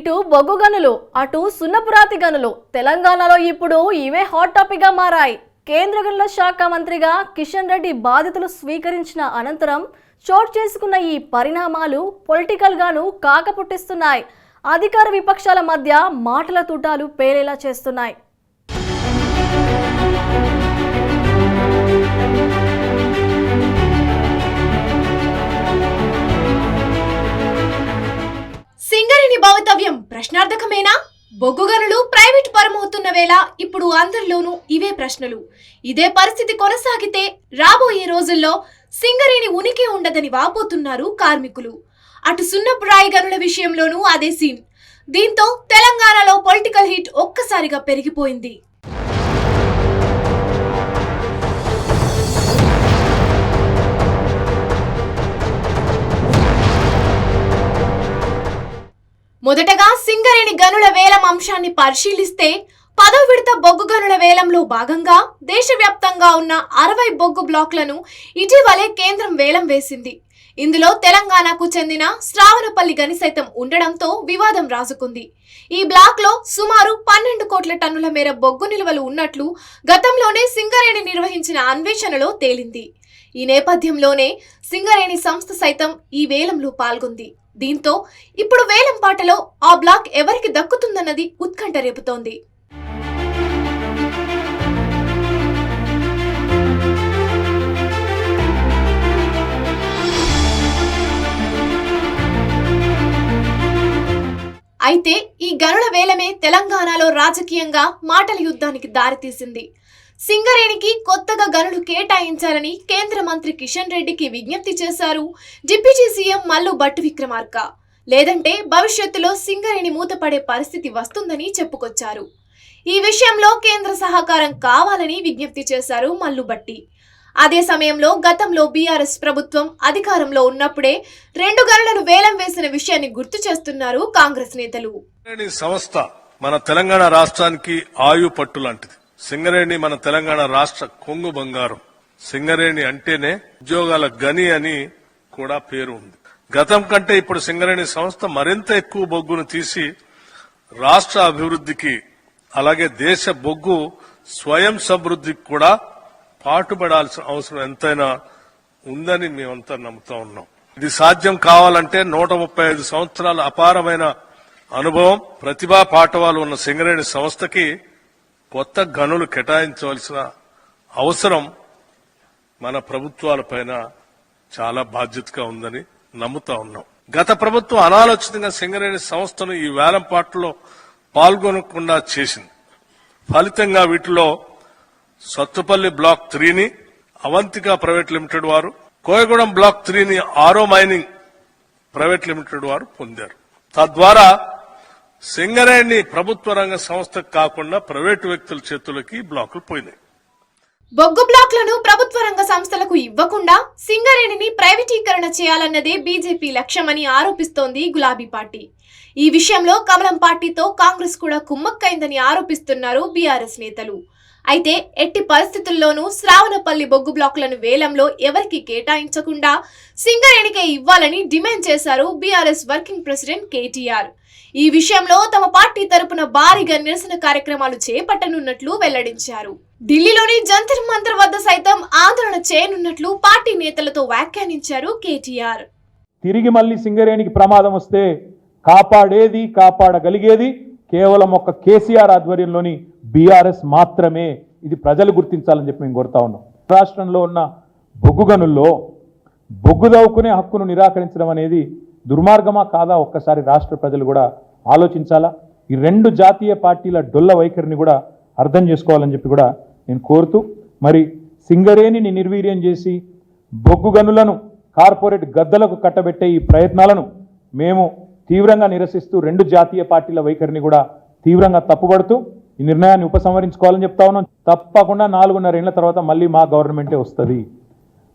ఇటు బొగ్గు గనులు అటు సున్నపురాతి గనులు తెలంగాణలో ఇప్పుడు ఇవే హాట్ టాపిక్ గా మారాయి. కేంద్ర గనుల శాఖ మంత్రిగా కిషన్ రెడ్డి బాధ్యతలు స్వీకరించిన అనంతరం చోటు చేసుకున్న ఈ పరిణామాలు పొలిటికల్ గాను కాకపుట్టిస్తున్నాయి. అధికార విపక్షాల మధ్య మాటల తూటాలు పేలేలా చేస్తున్నాయి. సింగరేణి భవితవ్యం ప్రశ్నార్థకమేనా? బొగ్గు గనులు ప్రైవేట్ పరమవుతున్న వేళ ఇప్పుడు అందరిలోనూ ఇవే ప్రశ్నలు. ఇదే పరిస్థితి కొనసాగితే రాబోయే రోజుల్లో సింగరేణి ఉనికి ఉండదని వాపోతున్నారు కార్మికులు. అటు సున్నపు రాయి గనుల విషయంలోనూ అదే సీన్. దీంతో తెలంగాణలో పొలిటికల్ హీట్ ఒక్కసారిగా పెరిగిపోయింది. మొదటగా సింగరేణి గనుల వేలం అంశాన్ని పరిశీలిస్తే 10వ విడత బొగ్గు గనుల వేలంలో భాగంగా దేశవ్యాప్తంగా ఉన్న 60 బొగ్గు బ్లాక్లను ఇటీవలే కేంద్రం వేలం వేసింది. ఇందులో తెలంగాణకు చెందిన శ్రావణపల్లి గని సైతం ఉండడంతో వివాదం రాజుకుంది. ఈ బ్లాక్ లో సుమారు 12 కోట్ల టన్నుల మేర బొగ్గు నిల్వలు ఉన్నట్లు గతంలోనే సింగరేణి నిర్వహించిన అన్వేషణలో తేలింది. ఈ నేపథ్యంలోనే సింగరేణి సంస్థ సైతం ఈ వేలంలో పాల్గొంది. దీంతో ఇప్పుడు వేలం పాటలో ఆ బ్లాక్ ఎవరికి దక్కుతుందన్నది ఉత్కంఠ రేపుతోంది. అయితే ఈ గనుల వేలమే తెలంగాణలో రాజకీయంగా మాటల యుద్ధానికి దారితీసింది. సింగరేణికి కొత్తగా గనులు కేటాయించాలని కేంద్ర మంత్రి కిషన్ రెడ్డికి విజ్ఞప్తి చేశారు డిప్యూటీ సీఎం మల్లు భట్టి విక్రమార్క. లేదంటే భవిష్యత్తులో సింగరేణి మూతపడే పరిస్థితి వస్తుందని చెప్పుకొచ్చారు. ఈ విషయంలో కేంద్ర సహకారం కావాలని విజ్ఞప్తి చేశారు మల్లు భట్టి. అదే సమయంలో గతంలో బీఆర్ఎస్ ప్రభుత్వం అధికారంలో ఉన్నప్పుడే 2 గనులను వేలం వేసిన విషయాన్ని గుర్తు చేస్తున్నారు కాంగ్రెస్ నేతలు. సంస్థ మన తెలంగాణ రాష్ట్రానికి ఆయు పట్టు లాంటిది. సింగరేణి మన తెలంగాణ రాష్ట్ర కొంగు బంగారం. సింగరేణి అంటేనే ఉద్యోగాల గని అని కూడా పేరు ఉంది. గతం కంటే ఇప్పుడు సింగరేణి సంస్థ మరింత ఎక్కువ బొగ్గును తీసి రాష్ట్ర అభివృద్ధికి అలాగే దేశ బొగ్గు స్వయం సమృద్ధికి కూడా పాటుపడాల్సిన అవసరం ఎంతైనా ఉందని మేమంతా నమ్ముతా ఉన్నాం. ఇది సాధ్యం కావాలంటే 135 సంవత్సరాల అపారమైన అనుభవం, ప్రతిభా పాఠవాలు ఉన్న సింగరేణి సంస్థకి కొత్త గనులు కేటాయించవలసిన అవసరం మన ప్రభుత్వాలపైన చాలా బాధ్యతగా ఉందని నమ్ముతా ఉన్నాం. గత ప్రభుత్వం అనాలోచితంగా సింగరేణి సంస్థను ఈ వేలం పాటలో పాల్గొనకుండా చేసింది. ఫలితంగా వీటిలో సత్తుపల్లి బ్లాక్ 3ని అవంతిక ప్రైవేట్ లిమిటెడ్ వారు, కోయగూడెం బ్లాక్ 3ని ఆరో మైనింగ్ ప్రైవేట్ లిమిటెడ్ వారు పొందారు. తద్వారా సింగరేణి ప్రభుత్వ రంగ సంస్థకు కాకుండా ప్రైవేటు వ్యక్తుల చేతులకి బ్లాకులు పోయినాయి. బొగ్గు బ్లాక్లను ప్రభుత్వ రంగ సంస్థలకు ఇవ్వకుండా సింగరేణిని ప్రైవేటీకరణ చేయాలన్నదే బీజేపీ లక్ష్యమని ఆరోపిస్తోంది గులాబీ పార్టీ. ఈ విషయంలో కమలం పార్టీతో కాంగ్రెస్ కూడా కుమ్మక్కైందని ఆరోపిస్తున్నారు బీఆర్ఎస్ నేతలు. అయితే ఎట్టి పరిస్థితుల్లోనూ శ్రావణపల్లి బొగ్గు బ్లాకులను వేలంలో ఎవరికి కేటాయించకుండా సింగరేణికే ఇవ్వాలని డిమాండ్ చేశారు బీఆర్ఎస్ వర్కింగ్ ప్రెసిడెంట్ కేటీఆర్. ఈ విషయంలో తమ పార్టీ తరపున భారీగా నిరసన కార్యక్రమాలు చేపట్టనున్నట్లు వెల్లడించారు. ఢిల్లీలోని జంతర్ మంతర్ వద్ద సైతం ఆందోళన చేయనున్నట్లు పార్టీ నేతలతో వ్యాఖ్యానించారు కేటీఆర్. తిరిగి మళ్ళీ సింగరేణికి ప్రమాదం వస్తే కాపాడగలిగేది కేవలం ఒక కేసీఆర్ ఆధ్వర్యంలోని బీఆర్ఎస్ మాత్రమే. ఇది ప్రజలు గుర్తించాలని చెప్పి మేము కోరుతా ఉన్నాం. రాష్ట్రంలో ఉన్న బొగ్గు గనుల్లో బొగ్గు దవ్వుకునే హక్కును నిరాకరించడం అనేది దుర్మార్గమా కాదా ఒక్కసారి రాష్ట్ర ప్రజలు కూడా ఆలోచించాలా. ఈ 2 జాతీయ పార్టీల డొల్ల వైఖరిని కూడా అర్థం చేసుకోవాలని చెప్పి కూడా నేను కోరుతూ, మరి సింగరేణిని నిర్వీర్యం చేసి బొగ్గు గనులను కార్పొరేట్ గద్దలకు కట్టబెట్టే ఈ ప్రయత్నాలను మేము తీవ్రంగా నిరసిస్తూ 2 జాతీయ పార్టీల వైఖరిని కూడా తీవ్రంగా తప్పుపడుతూ ఈ నిర్ణయాన్ని ఉపసంహరించుకోవాలని చెప్తా ఉన్నాం. తప్పకుండా 4.5 ఏళ్ల తర్వాత మళ్ళీ మా గవర్నమెంటే వస్తుంది.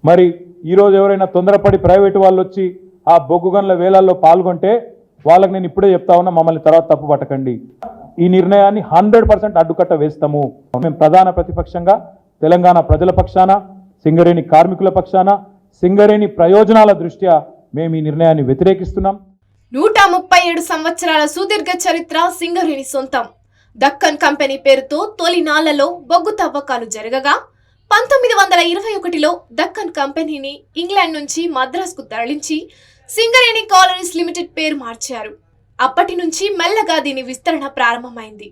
మరి ఈరోజు ఎవరైనా తొందరపడి ప్రైవేటు వాళ్ళు వచ్చి ఆ బొగ్గు గనుల వేలాల్లో పాల్గొంటే వాళ్ళకి నేను ఇప్పుడే చెప్తా ఉన్నా, మమ్మల్ని తర్వాత తప్పు పట్టకండి. ఈ నిర్ణయాన్ని 100% అడ్డుకట్ట వేస్తాము. మేము ప్రధాన ప్రతిపక్షంగా తెలంగాణ ప్రజల పక్షాన, సింగరేణి కార్మికుల పక్షాన, సింగరేణి ప్రయోజనాల దృష్ట్యా మేము ఈ నిర్ణయాన్ని వ్యతిరేకిస్తున్నాం. 137 సంవత్సరాల సుదీర్ఘ చరిత్ర సింగరేణి సొంతం. దక్కన్ కంపెనీ పేరుతో తొలి నాళ్లలో బొగ్గు తవ్వకాలు జరగగా 1921లో దక్కన్ కంపెనీని ఇంగ్లాండ్ నుంచి మద్రాసుకు తరలించి సింగరేణి కాలరీస్ లిమిటెడ్ పేరు మార్చారు. అప్పటి నుంచి మెల్లగా దీని విస్తరణ ప్రారంభమైంది.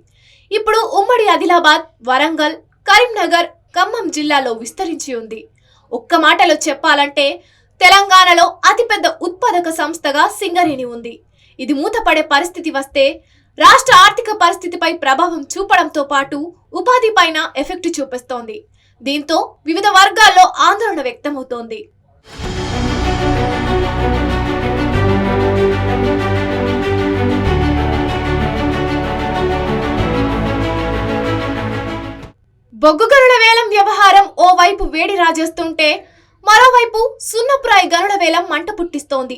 ఇప్పుడు ఉమ్మడి ఆదిలాబాద్, వరంగల్, కరీంనగర్, ఖమ్మం జిల్లాలో విస్తరించి ఉంది. ఒక్క మాటలో చెప్పాలంటే తెలంగాణలో అతిపెద్ద ఉత్పాదక సంస్థగా సింగరేణి ఉంది. ఇది మూతపడే పరిస్థితి వస్తే రాష్ట్ర ఆర్థిక పరిస్థితిపై ప్రభావం చూపడంతో పాటు ఉపాధి పైన ఎఫెక్ట్ చూపిస్తోంది. దీంతో వివిధ వర్గాల్లో ఆందోళన వ్యక్తమవుతోంది. బొగ్గు గనుల వేలం వ్యవహారం ఓవైపు వేడి రాజేస్తుంటే మరోవైపు సున్నపురాయి గనుల వేలం మంట పుట్టిస్తోంది.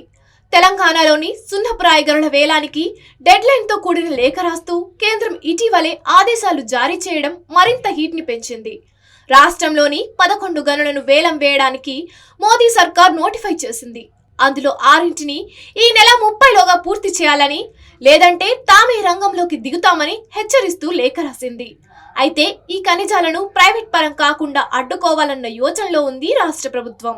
తెలంగాణలోని సున్నపురాయి గనుల వేలానికి డెడ్ లైన్ తో కూడిన లేఖ రాస్తూ కేంద్రం ఇటీవలే ఆదేశాలు జారీ చేయడం మరింత హీట్ ని పెంచింది. రాష్ట్రంలోని 11 గనులను వేలం వేయడానికి మోదీ సర్కార్ నోటిఫై చేసింది. అందులో 6ని ఈ నెల 30లోగా పూర్తి చేయాలని, లేదంటే తామే రంగంలోకి దిగుతామని హెచ్చరిస్తూ లేఖ రాసింది. అయితే ఈ ఖనిజాలను ప్రైవేట్ పరం కాకుండా అడ్డుకోవాలన్న యోచనలో ఉంది రాష్ట్ర ప్రభుత్వం.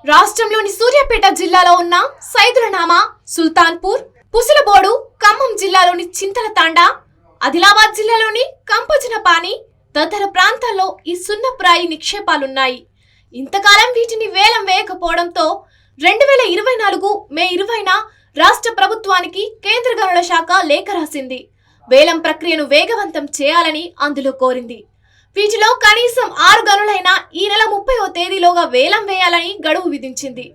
రాష్ట్రంలోని సూర్యాపేట జిల్లాలో ఉన్న సైదులనామా, సుల్తాన్పూర్, పుసలబోడు, ఖమ్మం జిల్లాలోని చింతలతాండా, ఆదిలాబాద్ జిల్లాలోని కంపజనపాని తదితర ప్రాంతాల్లో ఈ సున్నపురాయి నిక్షేపాలున్నాయి. ఇంతకాలం వీటిని వేలం వేయకపోవడంతో 2024 మే 20న రాష్ట్ర ప్రభుత్వానికి కేంద్ర గనుల శాఖ లేఖ రాసింది. వేలం ప్రక్రియను వేగవంతం చేయాలని అందులో కోరింది. వీటిలో కనీసం 6 గనులైనా ఈ నెల 30వ తేదీలోగా వేలం వేయాలని గడువు విధించింది.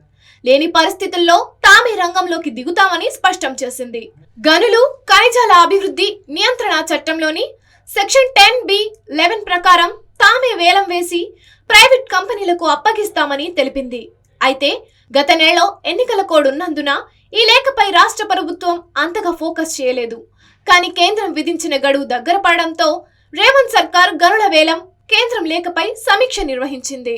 లేని పరిస్థితుల్లో తామే రంగంలోకి దిగుతామని స్పష్టం చేసింది. గనులు, ఖనిజాల అభివృద్ధి నియంత్రణ చట్టంలోని సెక్షన్ 10(b)(11) ప్రకారం తామే వేలం వేసి ప్రైవేట్ కంపెనీలకు అప్పగిస్తామని తెలిపింది. అయితే గత నెలలో ఎన్నికల కోడ్ ఉన్నందున ఈ లేఖపై రాష్ట్ర ప్రభుత్వం అంతగా ఫోకస్ చేయలేదు. కానీ కేంద్రం విధించిన గడువు దగ్గర పడడంతో రేవంత్ సర్కార్ గనుల వేలం, కేంద్రం లేఖపై సమీక్ష నిర్వహించింది.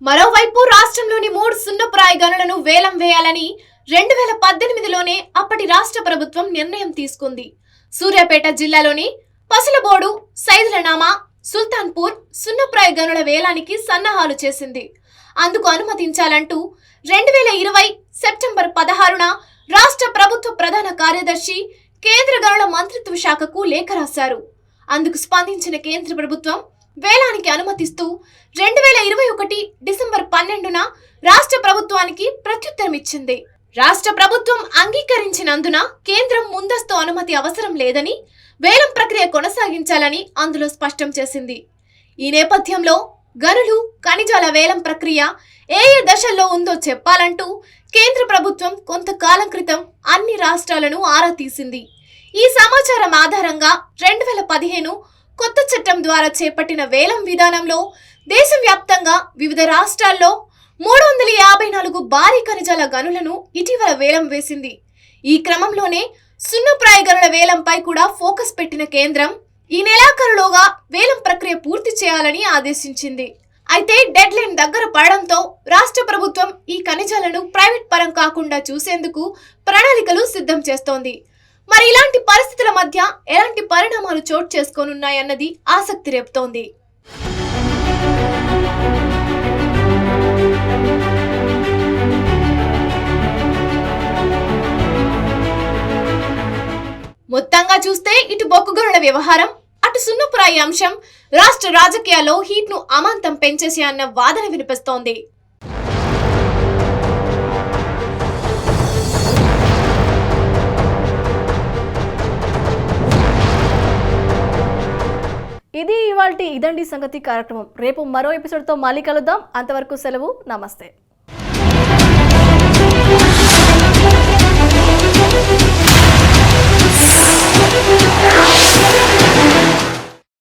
మరోవైపు రాష్ట్రంలోని 3 సున్నపురాయి గనులను వేలం వేయాలని 2018లోనే అప్పటి రాష్ట్ర ప్రభుత్వం నిర్ణయం తీసుకుంది. సూర్యాపేట జిల్లాలోని పసలబోడు, సైదులనామా, సుల్తాన్పూర్ సున్నపురాయి గనుల వేలానికి సన్నాహాలు చేసింది. అందుకు అనుమతించాలంటూ 2020 సెప్టెంబర్ 16న రాష్ట్ర ప్రభుత్వ ప్రధాన కార్యదర్శి కేంద్ర గనుల మంత్రిత్వ శాఖకు లేఖ రాశారు. అందుకు స్పందించిన కేంద్ర ప్రభుత్వం వేలానికి అనుమతిస్తూ 2021 డిసెంబర్ 12న రాష్ట్ర ప్రభుత్వానికి ప్రత్యుత్తరం ఇచ్చింది. రాష్ట్ర ప్రభుత్వం అంగీకరించినందున కేంద్రం ముందస్తు అనుమతి అవసరం లేదని, వేలం ప్రక్రియ కొనసాగించాలని అందులో స్పష్టం చేసింది. ఈ నేపథ్యంలో గనులు, ఖనిజాల వేలం ప్రక్రియ ఏ దశల్లో ఉందో చెప్పాలంటూ కేంద్ర ప్రభుత్వం కొంతకాలం క్రితం అన్ని రాష్ట్రాలను ఆరా తీసింది. ఈ సమాచారం ఆధారంగా 2015 కొత్త చట్టం ద్వారా చేపట్టిన వేలం విధానంలో దేశవ్యాప్తంగా వివిధ రాష్ట్రాల్లో 354 భారీ ఖనిజాల గనులను ఇటీవల వేలం వేసింది. ఈ క్రమంలోనే సున్నపురాయి గనుల వేలంపై కూడా ఫోకస్ పెట్టిన కేంద్రం ఈ నెలాఖరులోగా వేలం ప్రక్రియ పూర్తి చేయాలని ఆదేశించింది. అయితే డెడ్ లైన్ దగ్గర పడడంతో రాష్ట్ర ప్రభుత్వం ఈ ఖనిజాలను ప్రైవేట్ పరం కాకుండా చూసేందుకు ప్రణాళికలు సిద్ధం చేస్తోంది. మరి ఇలాంటి పరిస్థితుల మధ్య ఎలాంటి పరిణామాలు చోటు చేసుకోనున్నాయన్నది ఆసక్తి రేపుతోంది. మొత్తంగా చూస్తే ఇటు బొగ్గు గనుల వ్యవహారం, అటు సున్నపురాయి అంశం రాష్ట్ర రాజకీయాల్లో హీట్ ను అమాంతం పెంచేసి అన్న వాదన వినిపిస్తోంది. ఇది ఇవాల్టి ఇదండి సంగతి కార్యక్రమం. రేపు మరో ఎపిసోడ్తో మళ్ళీ కలుద్దాం. అంతవరకు సెలవు, నమస్తే.